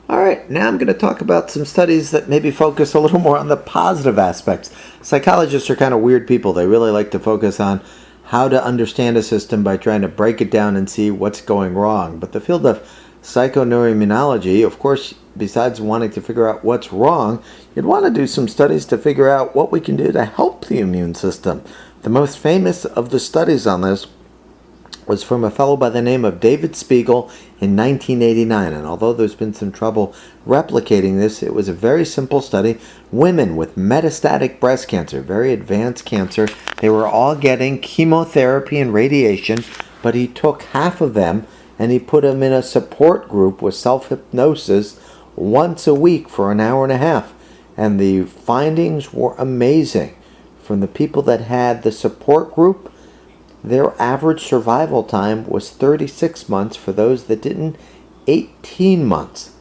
All right, now I'm going to talk about some studies that maybe focus a little more on the positive aspects. Psychologists are kind of weird people. They really like to focus on how to understand a system by trying to break it down and see what's going wrong. But the field of psychoneuroimmunology, of course, besides wanting to figure out what's wrong, you'd want to do some studies to figure out what we can do to help the immune system. The most famous of the studies on this was from a fellow by the name of David Spiegel in 1989. And although there's been some trouble replicating this, it was a very simple study. Women with metastatic breast cancer, very advanced cancer, they were all getting chemotherapy and radiation, but he took half of them and he put them in a support group with self-hypnosis once a week for an hour and a half. And the findings were amazing. From the people that had the support group, their average survival time was 36 months. For those that didn't, 18 months.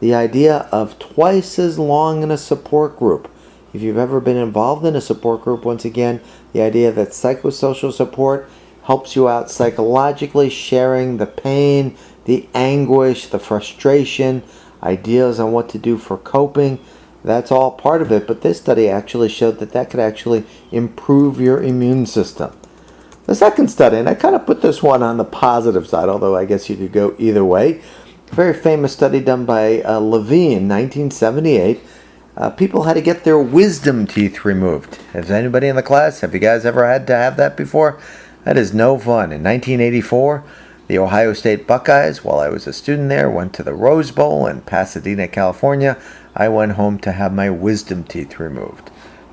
The idea of twice as long in a support group. If you've ever been involved in a support group, once again, the idea that psychosocial support helps you out psychologically, sharing the pain, the anguish, the frustration, ideas on what to do for coping. That's all part of it, but this study actually showed that that could actually improve your immune system. The second study, and I kind of put this one on the positive side, although I guess you could go either way. A very famous study done by Levine in 1978. People had to get their wisdom teeth removed. Has anybody in the class, have you guys ever had to have that before? That is no fun. In 1984, the Ohio State Buckeyes, while I was a student there, went to the Rose Bowl in Pasadena, California. I went home to have my wisdom teeth removed.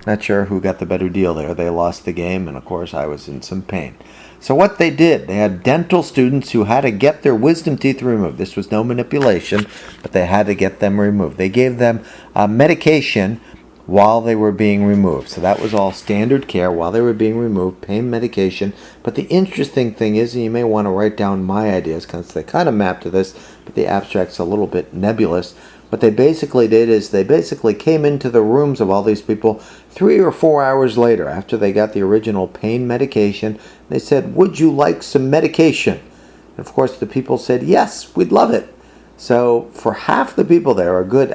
Not sure who got the better deal there. They lost the game, and of course I was in some pain. So what they did, they had dental students who had to get their wisdom teeth removed. This was no manipulation, but they had to get them removed. They gave them medication while they were being removed. So that was all standard care while they were being removed, pain medication. But the interesting thing is, and you may want to write down my ideas because they kind of map to this, but the abstract's a little bit nebulous. What they basically did is they basically came into the rooms of all these people 3 or 4 hours later after they got the original pain medication. They said, "Would you like some medication?" And of course the people said, "Yes, we'd love it." So for half the people there, a good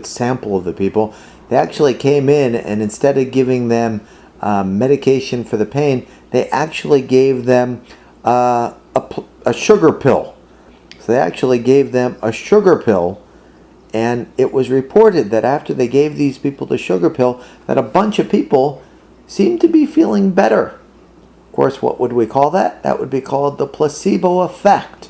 sample of the people, they actually came in, and instead of giving them medication for the pain, they actually gave them a sugar pill. So they actually gave them a sugar pill. And it was reported that after they gave these people the sugar pill, that a bunch of people seemed to be feeling better. Of course, what would we call that? That would be called the placebo effect.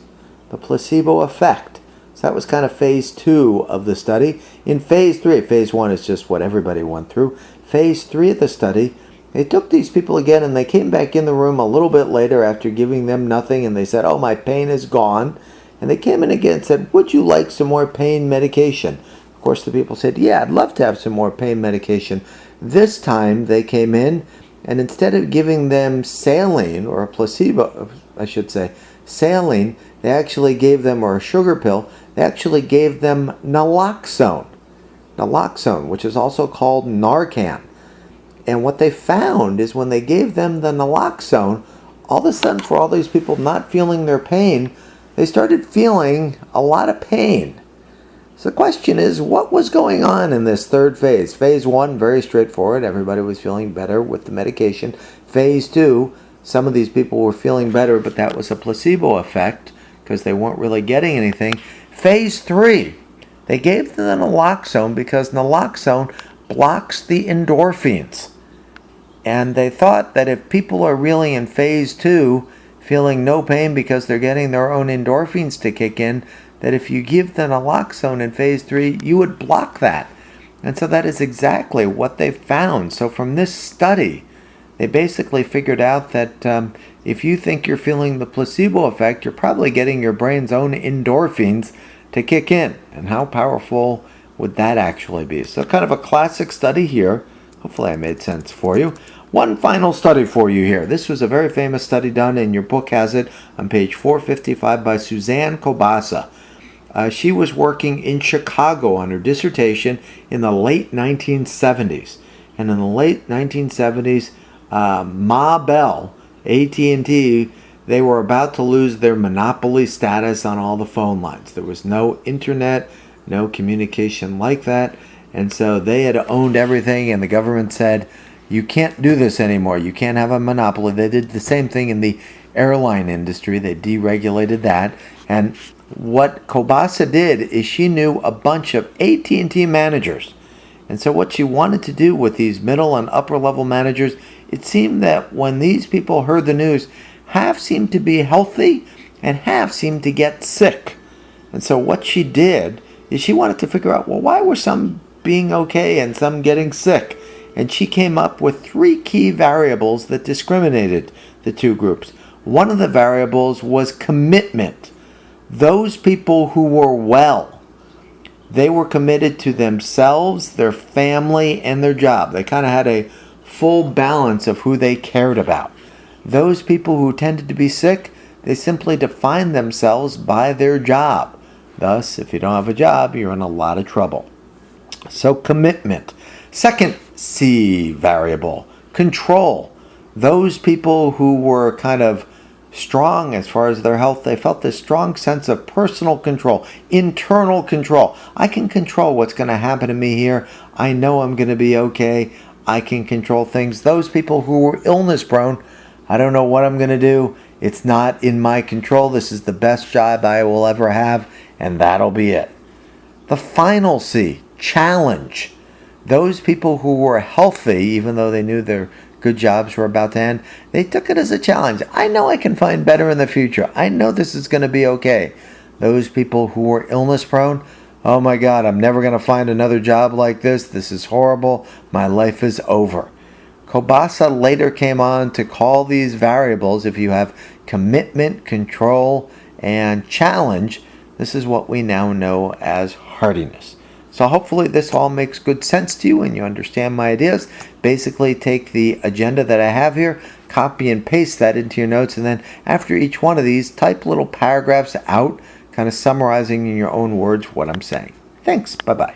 The placebo effect. So that was kind of phase 2 of the study. In phase 3, phase 1 is just what everybody went through. Phase 3 of the study, they took these people again and they came back in the room a little bit later after giving them nothing, and they said, "Oh, my pain is gone." And they came in again and said, "Would you like some more pain medication?" Of course, the people said, "Yeah, I'd love to have some more pain medication." This time they came in, and instead of giving them saline, or a placebo, I should say, saline, they actually gave them, or a sugar pill, they actually gave them naloxone. Naloxone, which is also called Narcan. And what they found is when they gave them the naloxone, all of a sudden, for all these people not feeling their pain, they started feeling a lot of pain. So the question is, what was going on in this third phase? Phase 1, very straightforward. Everybody was feeling better with the medication. Phase 2, some of these people were feeling better, but that was a placebo effect because they weren't really getting anything. Phase 3, they gave them naloxone because naloxone blocks the endorphins. And they thought that if people are really in phase 2, feeling no pain because they're getting their own endorphins to kick in, that if you give the naloxone in phase 3, you would block that. And so that is exactly what they found. So from this study, they basically figured out that if you think you're feeling the placebo effect, you're probably getting your brain's own endorphins to kick in. And how powerful would that actually be? So kind of a classic study here. Hopefully I made sense for you. One final study for you here. This was a very famous study done, and your book has it on page 455 by Suzanne Kobasa. She was working in Chicago on her dissertation in the late 1970s. And in the late 1970s, Ma Bell, AT&T, they were about to lose their monopoly status on all the phone lines. There was no internet, no communication like that. And so they had owned everything, and the government said, you can't do this anymore. You can't have a monopoly. They did the same thing in the airline industry. They deregulated that. And what Kobasa did is she knew a bunch of AT&T managers. And so what she wanted to do with these middle and upper level managers, it seemed that when these people heard the news, half seemed to be healthy and half seemed to get sick. And so what she did is she wanted to figure out, well, why were some being okay and some getting sick? And she came up with 3 key variables that discriminated the two groups. One of the variables was commitment. Those people who were well, they were committed to themselves, their family, and their job. They kind of had a full balance of who they cared about. Those people who tended to be sick, they simply defined themselves by their job. Thus, if you don't have a job, you're in a lot of trouble. So commitment. Second C variable, control. Those people who were kind of strong as far as their health, they felt this strong sense of personal control, internal control. I can control what's going to happen to me here. I know I'm going to be okay. I can control things. Those people who were illness prone, I don't know what I'm going to do. It's not in my control. This is the best job I will ever have, and that'll be it. The final C, challenge. Those people who were healthy, even though they knew their good jobs were about to end, they took it as a challenge. I know I can find better in the future. I know this is going to be okay. Those people who were illness prone, oh my God, I'm never going to find another job like this. This is horrible. My life is over. Kobasa later came on to call these variables, if you have commitment, control, and challenge, this is what we now know as hardiness. So hopefully this all makes good sense to you and you understand my ideas. Basically take the agenda that I have here, copy and paste that into your notes, and then after each one of these, type little paragraphs out, kind of summarizing in your own words what I'm saying. Thanks. Bye-bye.